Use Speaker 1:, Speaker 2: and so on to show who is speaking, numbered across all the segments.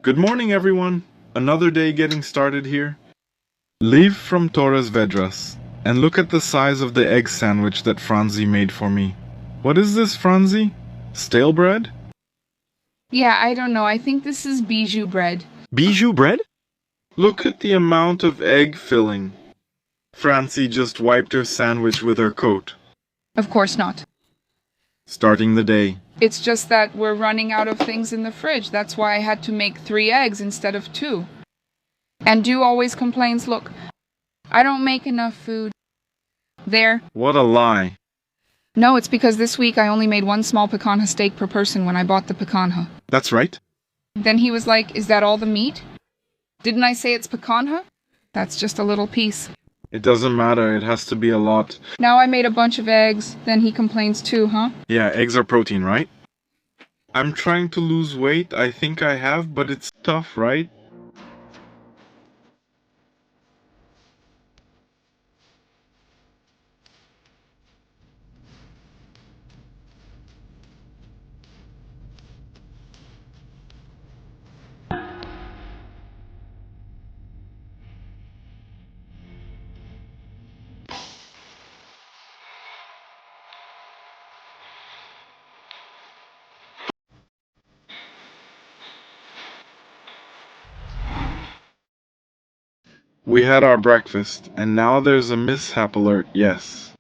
Speaker 1: Good morning, everyone. Another day getting started here. Leave from Torres Vedras, and look at the size of the egg sandwich that Franzi made for me. What is this, Franzi? Stale bread?
Speaker 2: Yeah, I don't know. I think this is bijou bread.
Speaker 1: Bijou bread? Look at the amount of egg filling. Franzi just wiped her sandwich with her coat.
Speaker 2: Of course not.
Speaker 1: Starting the day.
Speaker 2: It's just that we're running out of things in the fridge. That's why I had to make 3 eggs instead of 2. And Dew always complains, look, I don't make enough food. There.
Speaker 1: What a lie.
Speaker 2: No, it's because this week I only made 1 small picanha steak per person when I bought the picanha.
Speaker 1: That's right.
Speaker 2: Then he was like, is that all the meat? Didn't I say it's picanha? That's just a little piece.
Speaker 1: It doesn't matter, it has to be a lot.
Speaker 2: Now I made a bunch of eggs, then he complains too, huh?
Speaker 1: Yeah, eggs are protein, right? I'm trying to lose weight, I think I have, but it's tough, right? We had our breakfast, and now there's a mishap alert, yes.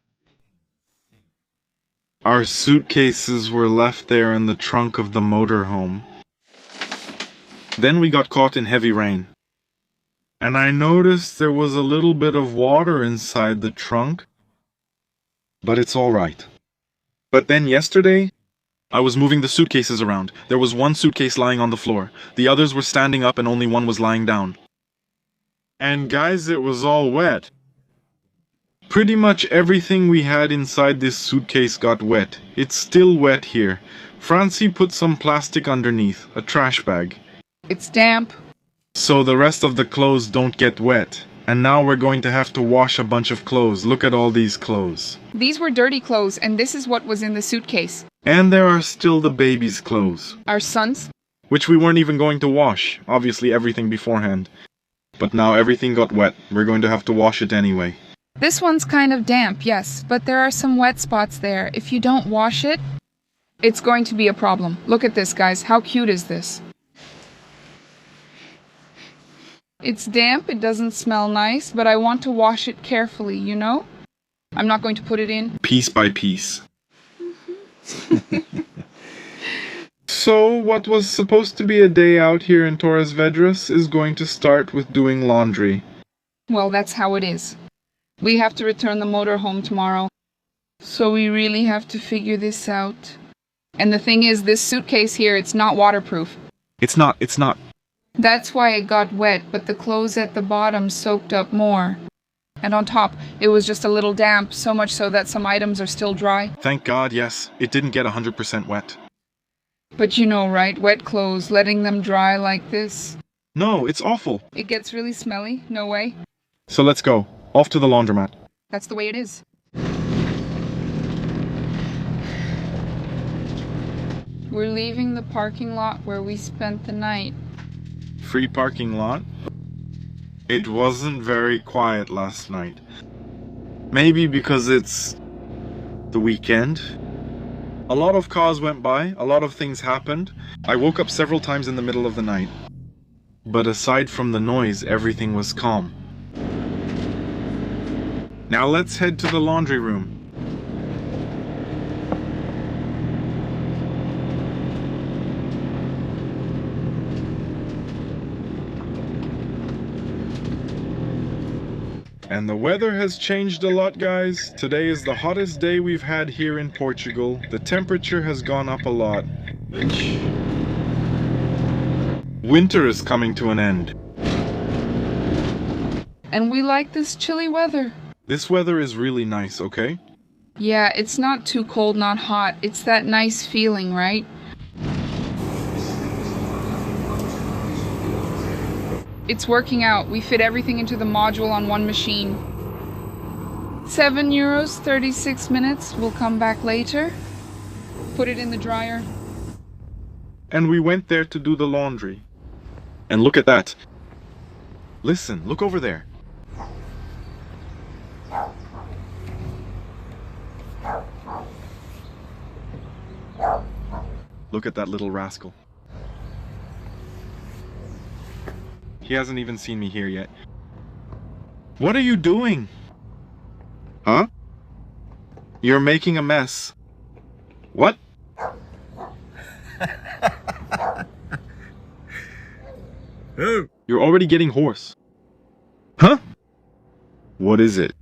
Speaker 1: Our suitcases were left there in the trunk of the motorhome. Then we got caught in heavy rain. And I noticed there was a little bit of water inside the trunk. But it's all right. But then yesterday, I was moving the suitcases around. There was 1 suitcase lying on the floor. The others were standing up and only 1 was lying down. And guys, it was all wet. Pretty much everything we had inside this suitcase got wet. It's still wet here. Francie put some plastic underneath, a trash bag.
Speaker 2: It's damp.
Speaker 1: So the rest of the clothes don't get wet. And now we're going to have to wash a bunch of clothes. Look at all these clothes.
Speaker 2: These were dirty clothes, and this is what was in the suitcase.
Speaker 1: And there are still the baby's clothes.
Speaker 2: Our sons?
Speaker 1: Which we weren't even going to wash. Obviously everything beforehand. But now everything got wet. We're going to have to wash it anyway.
Speaker 2: This one's kind of damp, yes, but there are some wet spots there. If you don't wash it, it's going to be a problem. Look at this, guys. How cute is this? It's damp, it doesn't smell nice, but I want to wash it carefully, you know? I'm not going to put it in.
Speaker 1: Piece by piece. So, what was supposed to be a day out here in Torres Vedras is going to start with doing laundry.
Speaker 2: Well, that's how it is. We have to return the motorhome tomorrow. So we really have to figure this out. And the thing is, this suitcase here, it's not waterproof.
Speaker 1: It's not.
Speaker 2: That's why it got wet, but the clothes at the bottom soaked up more. And on top, it was just a little damp, so much so that some items are still dry.
Speaker 1: Thank God, yes. It didn't get 100% wet.
Speaker 2: But you know, right? Wet clothes, letting them dry like this.
Speaker 1: No, it's awful.
Speaker 2: It gets really smelly. No way.
Speaker 1: So let's go. Off to the laundromat.
Speaker 2: That's the way it is. We're leaving the parking lot where we spent the night.
Speaker 1: Free parking lot. It wasn't very quiet last night. Maybe because it's the weekend. A lot of cars went by, a lot of things happened. I woke up several times in the middle of the night. But aside from the noise, everything was calm. Now let's head to the laundry room. And the weather has changed a lot, guys. Today is the hottest day we've had here in Portugal. The temperature has gone up a lot. Winter is coming to an end.
Speaker 2: And we like this chilly weather.
Speaker 1: This weather is really nice, okay?
Speaker 2: Yeah, it's not too cold, not hot. It's that nice feeling, right? It's working out. We fit everything into the module on 1 machine. €7, 36 minutes. We'll come back later. Put it in the dryer.
Speaker 1: And we went there to do the laundry. And look at that. Listen, look over there. Look at that little rascal. He hasn't even seen me here yet. What are you doing? Huh? You're making a mess. What? You're already getting hoarse. Huh? What is it?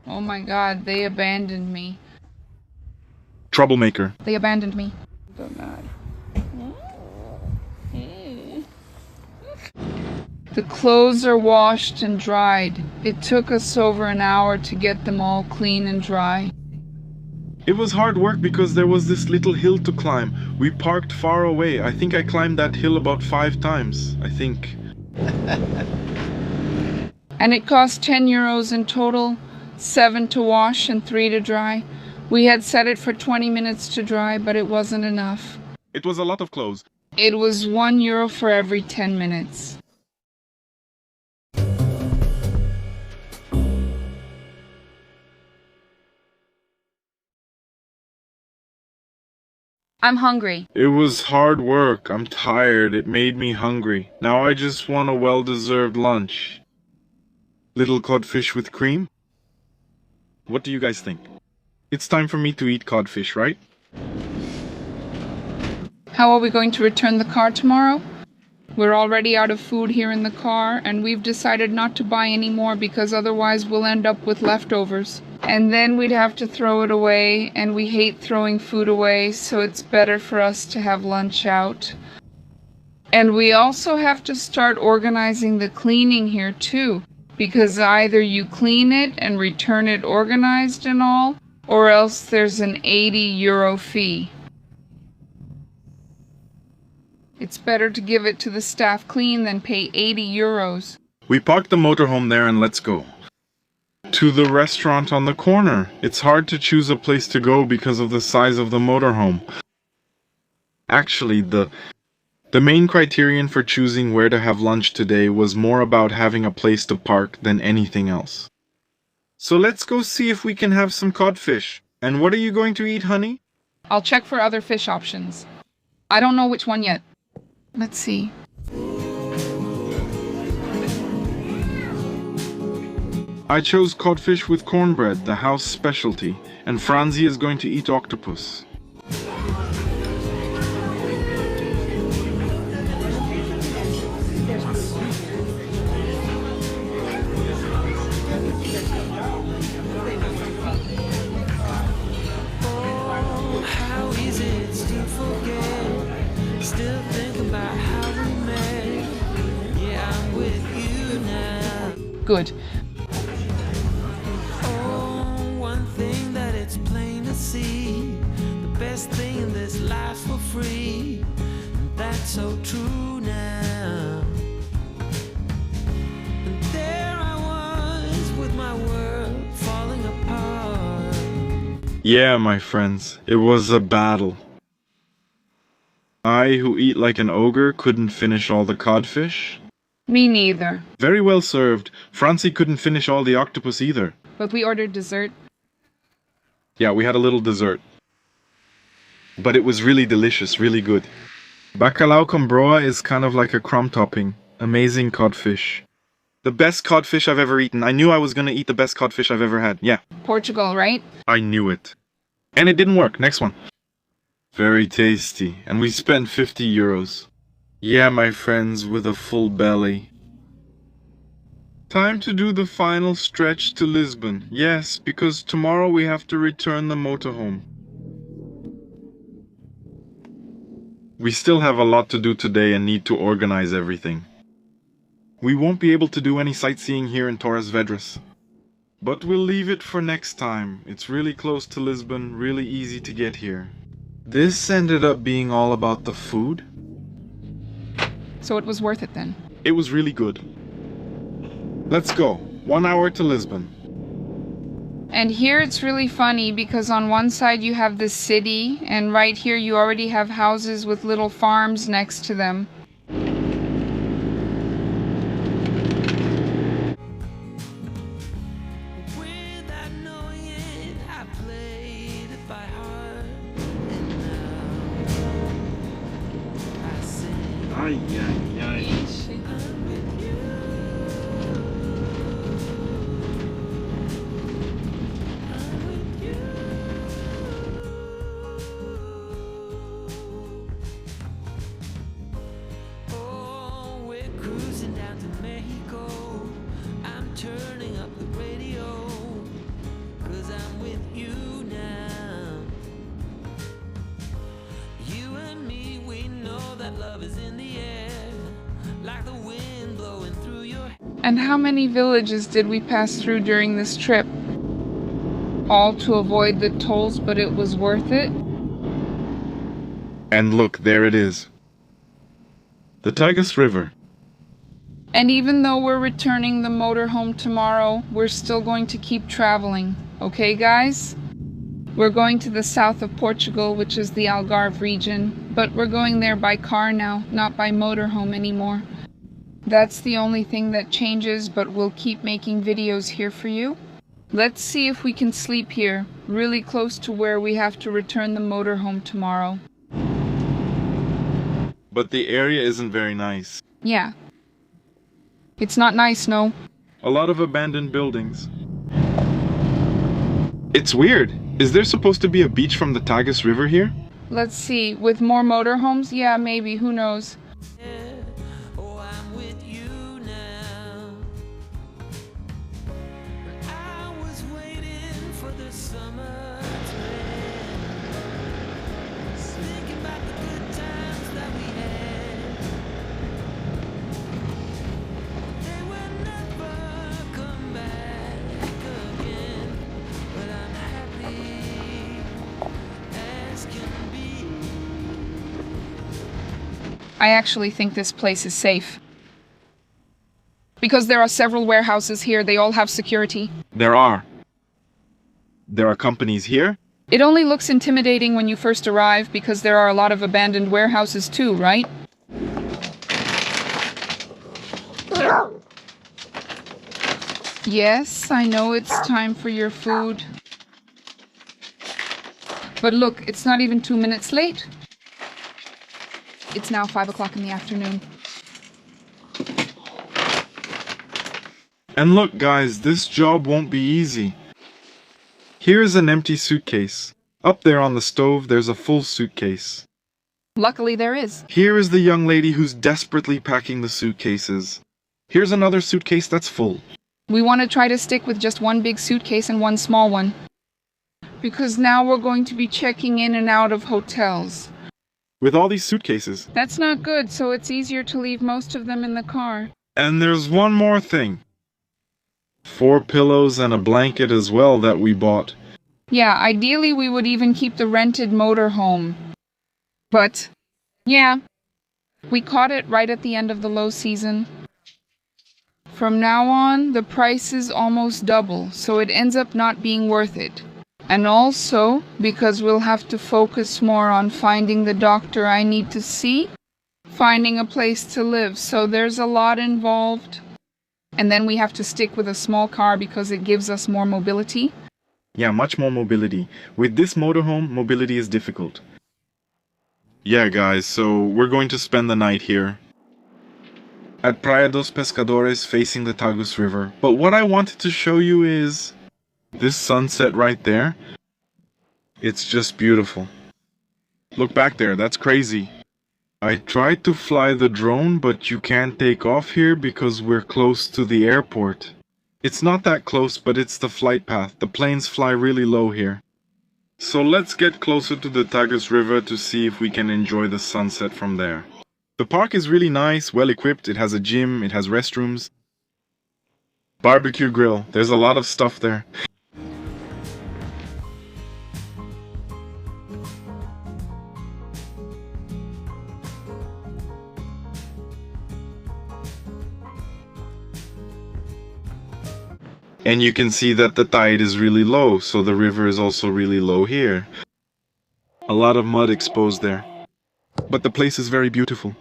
Speaker 2: Oh my God, they abandoned me.
Speaker 1: Troublemaker.
Speaker 2: They abandoned me. The clothes are washed and dried. It took us over an hour to get them all clean and dry.
Speaker 1: It was hard work because there was this little hill to climb. We parked far away. I think I climbed that hill about 5 times. I think.
Speaker 2: And it cost 10 euros in total, 7 to wash and 3 to dry. We had set it for 20 minutes to dry, but it wasn't enough.
Speaker 1: It was a lot of clothes.
Speaker 2: It was 1 euro for every 10 minutes. I'm hungry.
Speaker 1: It was hard work. I'm tired. It made me hungry. Now I just want a well-deserved lunch. Little codfish with cream? What do you guys think? It's time for me to eat codfish, right?
Speaker 2: How are we going to return the car tomorrow? We're already out of food here in the car, and we've decided not to buy any more because otherwise we'll end up with leftovers. And then we'd have to throw it away, and we hate throwing food away, so it's better for us to have lunch out. And we also have to start organizing the cleaning here too, because either you clean it and return it organized and all, or else there's an 80 euro fee. It's better to give it to the staff clean than pay 80 euros.
Speaker 1: We parked the motorhome there and let's go. To the restaurant on the corner. It's hard to choose a place to go because of the size of the motorhome. Actually, the main criterion for choosing where to have lunch today was more about having a place to park than anything else. So let's go see if we can have some codfish. And what are you going to eat, honey?
Speaker 2: I'll check for other fish options. I don't know which one yet. Let's see.
Speaker 1: I chose codfish with cornbread, the house specialty, and Franzi is going to eat octopus.
Speaker 2: Good.
Speaker 3: One thing that it's plain to see, the best thing in this life for free, and that's so true now. And there I was with my world falling apart.
Speaker 1: Yeah, my friends, it was a battle. I, who eat like an ogre, couldn't finish all the codfish.
Speaker 2: Me neither.
Speaker 1: Very well served. Francie couldn't finish all the octopus either.
Speaker 2: But we ordered dessert.
Speaker 1: Yeah, we had a little dessert. But it was really delicious, really good. Bacalhau com broa is kind of like a crumb topping. Amazing codfish. The best codfish I've ever eaten. I knew I was gonna eat the best codfish I've ever had. Yeah.
Speaker 2: Portugal, right?
Speaker 1: I knew it. And it didn't work. Next one. Very tasty. And we spent 50 euros. Yeah, my friends, with a full belly. Time to do the final stretch to Lisbon. Yes, because tomorrow we have to return the motorhome. We still have a lot to do today and need to organize everything. We won't be able to do any sightseeing here in Torres Vedras. But we'll leave it for next time. It's really close to Lisbon, really easy to get here. This ended up being all about the food.
Speaker 2: So it was worth it then.
Speaker 1: It was really good. Let's go. 1 hour to Lisbon.
Speaker 2: And here it's really funny because on one side you have the city, and right here you already have houses with little farms next to them.
Speaker 3: Without knowing it, I played it by heart, and now I sing.
Speaker 1: Ay, ay, ay.
Speaker 3: I'm with you. I'm with you. Oh, we're cruising down to Mexico. I'm turning up the radio, 'cause I'm with you now. You and me, we know that love is in the air, like the wind blowing through your hair.
Speaker 2: And how many villages did we pass through during this trip? All to avoid the tolls, but it was worth it.
Speaker 1: And look, there it is. The Tagus River.
Speaker 2: And even though we're returning the motorhome tomorrow, we're still going to keep traveling. Okay, guys? We're going to the south of Portugal, which is the Algarve region, but we're going there by car now, not by motorhome anymore. That's the only thing that changes, but we'll keep making videos here for you. Let's see if we can sleep here, really close to where we have to return the motorhome tomorrow.
Speaker 1: But the area isn't very nice.
Speaker 2: Yeah. It's not nice, no.
Speaker 1: A lot of abandoned buildings. It's weird. Is there supposed to be a beach from the Tagus River here?
Speaker 2: Let's see, with more motorhomes? Yeah, maybe, who knows.
Speaker 3: Oh, I'm with you now. I was waiting for the summer to end, thinking about the good times that we had. They will never come back again, but I'm happy as can be.
Speaker 2: I actually think this place is safe. Because there are several warehouses here, they all have security.
Speaker 1: There are. There are companies here.
Speaker 2: It only looks intimidating when you first arrive because there are a lot of abandoned warehouses too, right? Yes, I know it's time for your food. But look, it's not even 2 minutes late. It's now 5 o'clock in the afternoon.
Speaker 1: And look, guys, this job won't be easy. Here is an empty suitcase. Up there on the stove, there's a full suitcase.
Speaker 2: Luckily there is.
Speaker 1: Here is the young lady who's desperately packing the suitcases. Here's another suitcase that's full.
Speaker 2: We want to try to stick with just one big suitcase and one small one. Because now we're going to be checking in and out of hotels.
Speaker 1: With all these suitcases.
Speaker 2: That's not good, so it's easier to leave most of them in the car.
Speaker 1: And there's one more thing. 4 pillows and a blanket as well that we bought.
Speaker 2: Yeah, ideally we would even keep the rented motorhome. But, yeah, we caught it right at the end of the low season. From now on, the price is almost double, so it ends up not being worth it. And also, because we'll have to focus more on finding the doctor I need to see, finding a place to live, so there's a lot involved. And then we have to stick with a small car because it gives us more mobility.
Speaker 1: Yeah, much more mobility. With this motorhome, mobility is difficult. Yeah, guys, so we're going to spend the night here. At Praia dos Pescadores facing the Tagus River. But what I wanted to show you is this sunset right there. It's just beautiful. Look back there, that's crazy. I tried to fly the drone, but you can't take off here because we're close to the airport. It's not that close, but it's the flight path. The planes fly really low here. So let's get closer to the Tagus River to see if we can enjoy the sunset from there. The park is really nice, well equipped. It has a gym, it has restrooms. Barbecue grill. There's a lot of stuff there. And you can see that the tide is really low, so the river is also really low here. A lot of mud exposed there. But the place is very beautiful.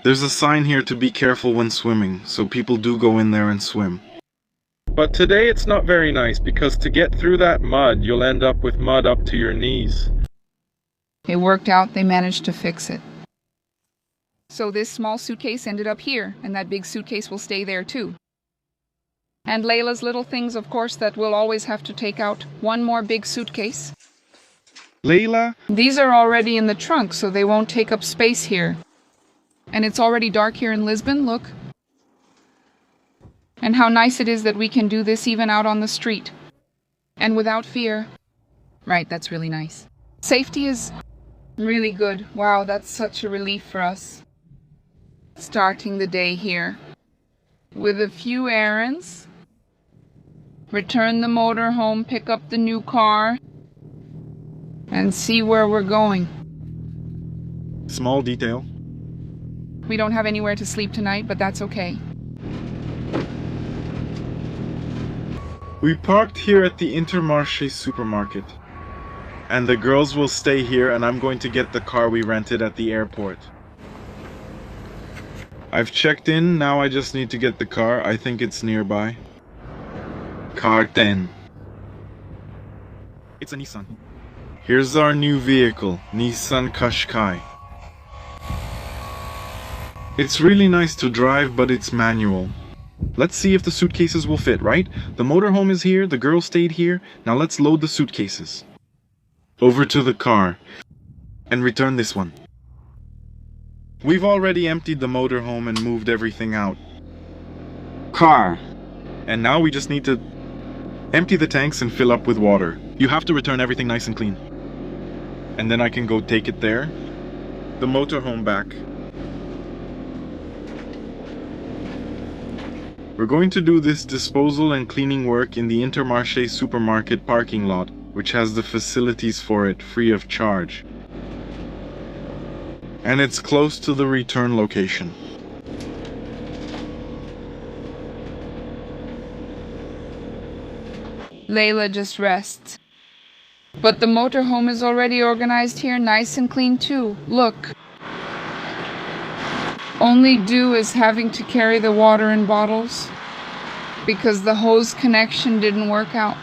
Speaker 1: There's a sign here to be careful when swimming, so people do go in there and swim. But today it's not very nice, because to get through that mud, you'll end up with mud up to your knees.
Speaker 2: It worked out, they managed to fix it. So this small suitcase ended up here, and that big suitcase will stay there too. And Layla's little things, of course, that we'll always have to take out. One more big suitcase.
Speaker 1: Layla?
Speaker 2: These are already in the trunk, so they won't take up space here. And it's already dark here in Lisbon, look. And how nice it is that we can do this even out on the street. And without fear. Right, that's really nice. Safety is really good. Wow, that's such a relief for us. Starting the day here. With a few errands. Return the motorhome, pick up the new car. And see where we're going.
Speaker 1: Small detail.
Speaker 2: We don't have anywhere to sleep tonight, but that's okay.
Speaker 1: We parked here at the Intermarché supermarket. And the girls will stay here, and I'm going to get the car we rented at the airport. I've checked in, now I just need to get the car. I think it's nearby. Car 10. It's a Nissan. Here's our new vehicle, Nissan Qashqai. It's really nice to drive, but it's manual. Let's see if the suitcases will fit, right? The motorhome is here, the girls stayed here. Now let's load the suitcases. Over to the car. And return this one. We've already emptied the motorhome and moved everything out. Car. And now we just need to empty the tanks and fill up with water. You have to return everything nice and clean. And then I can go take it there. The motorhome back. We're going to do this disposal and cleaning work in the Intermarché supermarket parking lot, which has the facilities for it free of charge. And it's close to the return location.
Speaker 2: Layla just rests. But the motorhome is already organized here, nice and clean too. Look. Only do is having to carry the water in bottles because the hose connection didn't work out.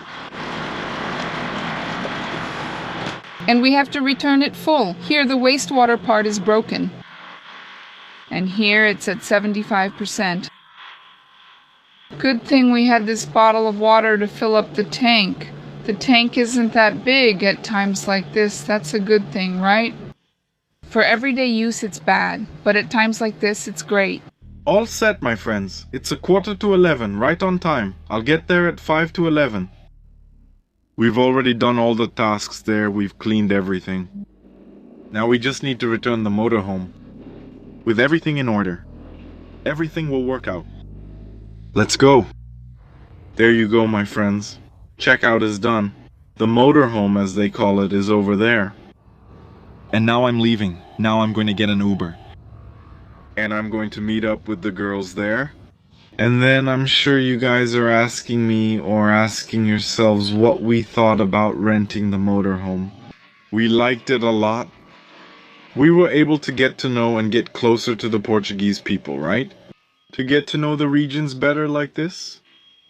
Speaker 2: And we have to return it full. Here the wastewater part is broken. And here it's at 75%. Good thing we had this bottle of water to fill up the tank. The tank isn't that big at times like this. That's a good thing, right? For everyday use it's bad, but at times like this it's great.
Speaker 1: All set, my friends. It's 11:15, right on time. I'll get there at 5 to 11. We've already done all the tasks there, we've cleaned everything. Now we just need to return the motorhome. With everything in order. Everything will work out. Let's go. There you go, my friends. Checkout is done. The motorhome, as they call it, is over there. And now I'm leaving. Now I'm going to get an Uber. And I'm going to meet up with the girls there. And then I'm sure you guys are asking me or asking yourselves what we thought about renting the motorhome. We liked it a lot. We were able to get to know and get closer to the Portuguese people, right? To get to know the regions better like this.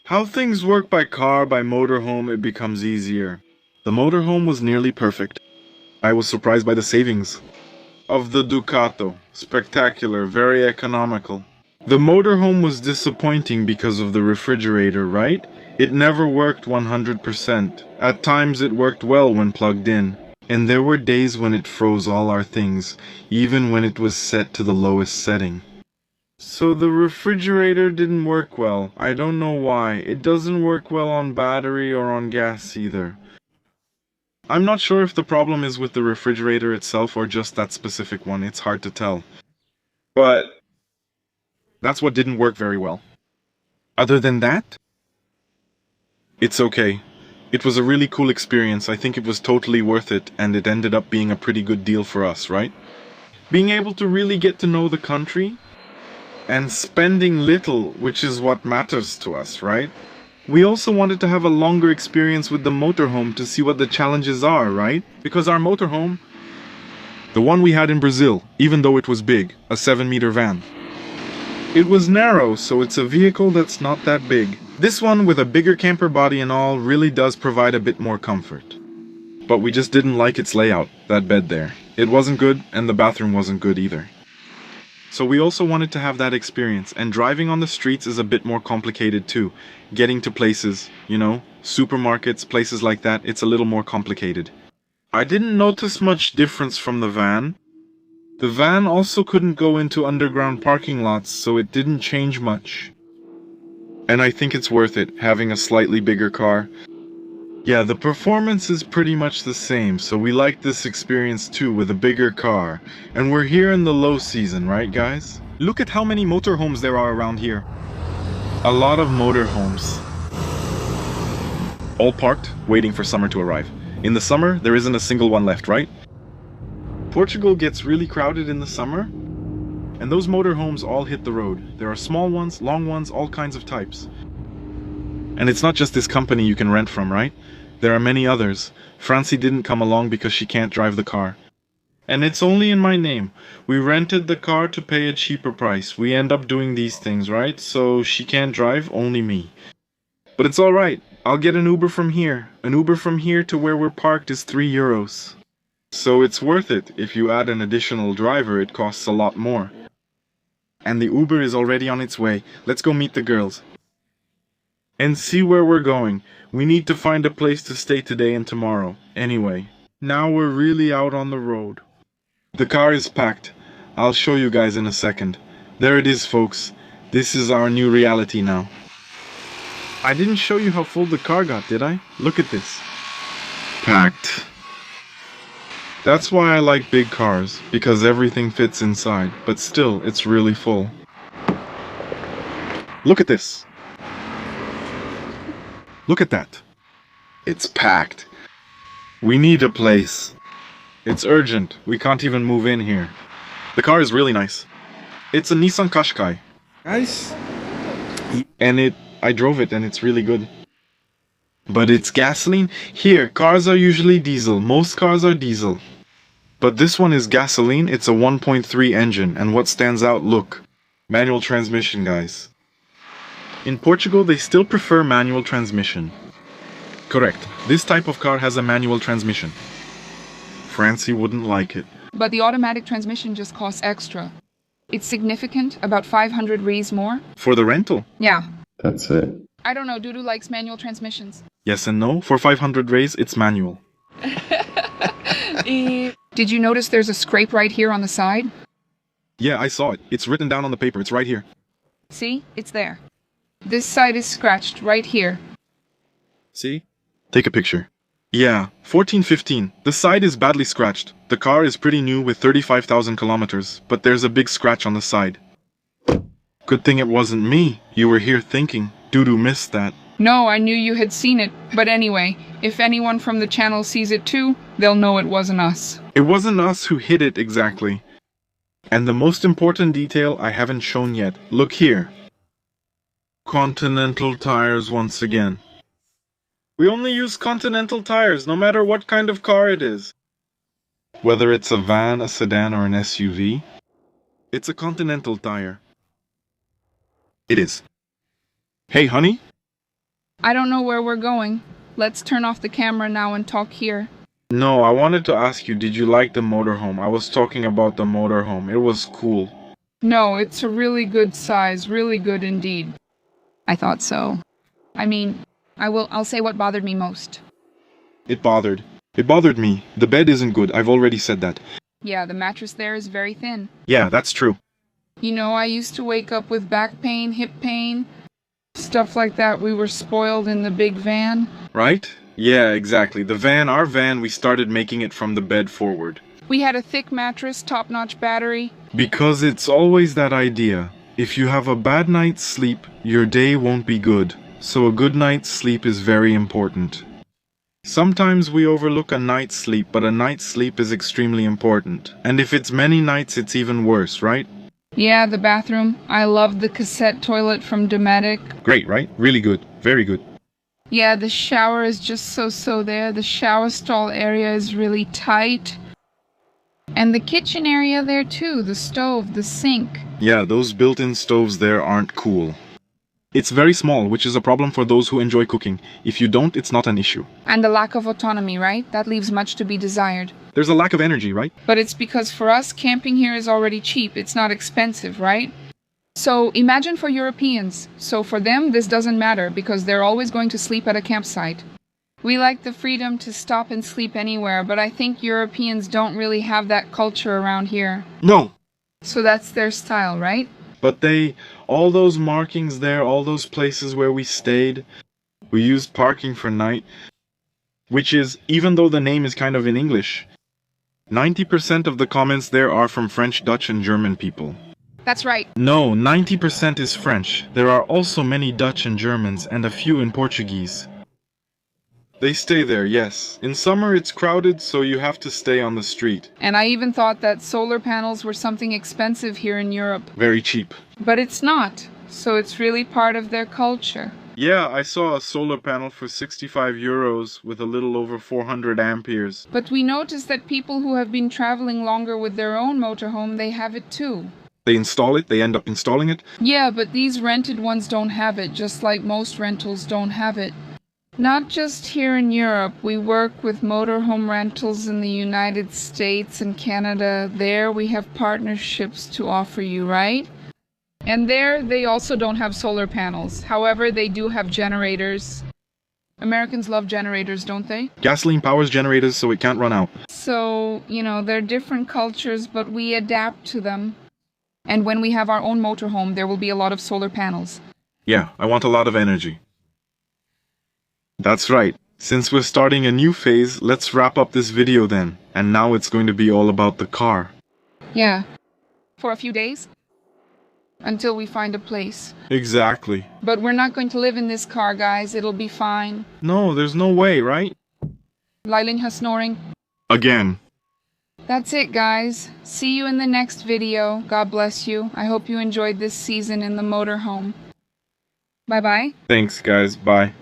Speaker 1: How things work by car, by motorhome, it becomes easier. The motorhome was nearly perfect. I was surprised by the savings of the Ducato. Spectacular, very economical. The motorhome was disappointing because of the refrigerator, right? It never worked 100%. At times it worked well when plugged in. And there were days when it froze all our things, even when it was set to the lowest setting. So the refrigerator didn't work well. I don't know why. It doesn't work well on battery or on gas either. I'm not sure if the problem is with the refrigerator itself or just that specific one. It's hard to tell. But that's what didn't work very well. Other than that, it's okay. It was a really cool experience. I think it was totally worth it, and it ended up being a pretty good deal for us, right? Being able to really get to know the country and spending little, which is what matters to us, right? We also wanted to have a longer experience with the motorhome to see what the challenges are, right? Because our motorhome, the one we had in Brazil, even though it was big, a 7-meter van, it was narrow, so it's a vehicle that's not that big. This one, with a bigger camper body and all, really does provide a bit more comfort. But we just didn't like its layout, that bed there. It wasn't good, and the bathroom wasn't good either. So we also wanted to have that experience, and driving on the streets is a bit more complicated too. Getting to places, you know, supermarkets, places like that, it's a little more complicated. I didn't notice much difference from the van. The van also couldn't go into underground parking lots, so it didn't change much. And I think it's worth it, having a slightly bigger car. Yeah, the performance is pretty much the same, so we like this experience too with a bigger car. And we're here in the low season, right guys? Look at how many motorhomes there are around here. A lot of motorhomes. All parked, waiting for summer to arrive. In the summer, there isn't a single one left, right? Portugal gets really crowded in the summer, and those motorhomes all hit the road. There are small ones, long ones, all kinds of types. And it's not just this company you can rent from, right? There are many others. Francie didn't come along because she can't drive the car. And it's only in my name. We rented the car to pay a cheaper price. We end up doing these things, right? So she can't drive, only me. But it's alright. I'll get an Uber from here. An Uber from here to where we're parked is €3. So it's worth it. If you add an additional driver, it costs a lot more. And the Uber is already on its way. Let's go meet the girls. And see where we're going. We need to find a place to stay today and tomorrow. Anyway, now we're really out on the road. The car is packed. I'll show you guys in a second. There it is, folks. This is our new reality now. I didn't show you how full the car got, did I? Look at this. Packed. That's why I like big cars, because everything fits inside, but still, it's really full. Look at this. Look at that. It's packed. We need a place. It's urgent. We can't even move in here. The car is really nice. It's a Nissan Qashqai. Nice. And I drove it and it's really good. But it's gasoline? Here, cars are usually diesel. Most cars are diesel. But this one is gasoline. It's a 1.3 engine. And what stands out, look. Manual transmission, guys. In Portugal, they still prefer manual transmission. Correct. This type of car has a manual transmission. Francie wouldn't like it.
Speaker 2: But the automatic transmission just costs extra. It's significant, about 500 reais more.
Speaker 1: For the rental?
Speaker 2: Yeah.
Speaker 1: That's it.
Speaker 2: I don't know, Dudu likes manual transmissions.
Speaker 1: Yes and no. For 500 reais, it's manual.
Speaker 2: Did you notice there's a scrape right here on the side?
Speaker 1: Yeah, I saw it. It's written down on the paper. It's right here.
Speaker 2: See? It's there. This side is scratched right here.
Speaker 1: See? Take a picture. Yeah, 1415. The side is badly scratched. The car is pretty new with 35,000 kilometers, but there's a big scratch on the side. Good thing it wasn't me. You were here thinking. Dudu missed that.
Speaker 2: No, I knew you had seen it. But anyway, if anyone from the channel sees it too, they'll know it wasn't us.
Speaker 1: It wasn't us who hit it exactly. And the most important detail I haven't shown yet. Look here. Continental tires once again. We only use Continental tires, no matter what kind of car it is. Whether it's a van, a sedan, or an SUV, it's a Continental tire. It is. Hey, honey?
Speaker 2: I don't know where we're going. Let's turn off the camera now and talk here.
Speaker 1: No, I wanted to ask you, did you like the motorhome? I was talking about the motorhome. It was cool.
Speaker 2: No, it's a really good size, really good indeed. I thought so. I mean, I'll say what bothered me most.
Speaker 1: It bothered me. The bed isn't good. I've already said that.
Speaker 2: Yeah, the mattress there is very thin.
Speaker 1: Yeah, that's true.
Speaker 2: You know, I used to wake up with back pain, hip pain, stuff like that. We were spoiled in the big van.
Speaker 1: Right? Yeah, exactly. Our van, we started making it from the bed forward.
Speaker 2: We had a thick mattress, top-notch battery.
Speaker 1: Because it's always that idea. If you have a bad night's sleep, your day won't be good. So a good night's sleep is very important. Sometimes we overlook a night's sleep, but a night's sleep is extremely important. And if it's many nights, it's even worse, right?
Speaker 2: Yeah, the bathroom. I love the cassette toilet from Dometic.
Speaker 1: Great, right? Really good. Very good.
Speaker 2: Yeah, the shower is just so there. The shower stall area is really tight. And the kitchen area there too. The stove, the sink.
Speaker 1: Yeah, those built-in stoves there aren't cool. It's very small, which is a problem for those who enjoy cooking. If you don't, it's not an issue.
Speaker 2: And the lack of autonomy, right? That leaves much to be desired.
Speaker 1: There's a lack of energy, right?
Speaker 2: But it's because for us, camping here is already cheap. It's not expensive, right? So imagine for Europeans. So for them, this doesn't matter because they're always going to sleep at a campsite. We like the freedom to stop and sleep anywhere, but I think Europeans don't really have that culture around here.
Speaker 1: No.
Speaker 2: So that's their style, right?
Speaker 1: But all those markings there, all those places where we stayed, we used parking for night, which is, even though the name is kind of in English, 90% of the comments there are from French, Dutch, and German people.
Speaker 2: That's right.
Speaker 1: No, 90% is French. There are also many Dutch and Germans, and a few in Portuguese. They stay there, yes. In summer it's crowded, so you have to stay on the street.
Speaker 2: And I even thought that solar panels were something expensive here in Europe.
Speaker 1: Very cheap.
Speaker 2: But it's not. So it's really part of their culture.
Speaker 1: Yeah, I saw a solar panel for 65 euros with a little over 400 amperes.
Speaker 2: But we noticed that people who have been traveling longer with their own motorhome, they have it too.
Speaker 1: They install it, they end up installing it?
Speaker 2: Yeah, but these rented ones don't have it, just like most rentals don't have it. Not just here in Europe. We work with motorhome rentals in the United States and Canada. There we have partnerships to offer you, right? And there they also don't have solar panels. However, they do have generators. Americans love generators, don't they?
Speaker 1: Gasoline powers generators so it can't run out.
Speaker 2: So, they're different cultures, but we adapt to them. And when we have our own motorhome, there will be a lot of solar panels.
Speaker 1: Yeah, I want a lot of energy. That's right. Since we're starting a new phase, let's wrap up this video then. And now it's going to be all about the car.
Speaker 2: Yeah. For a few days. Until we find a place.
Speaker 1: Exactly.
Speaker 2: But we're not going to live in this car, guys. It'll be fine.
Speaker 1: No, there's no way, right?
Speaker 2: Lailinha snoring.
Speaker 1: Again.
Speaker 2: That's it, guys. See you in the next video. God bless you. I hope you enjoyed this season in the motorhome. Bye-bye.
Speaker 1: Thanks, guys. Bye.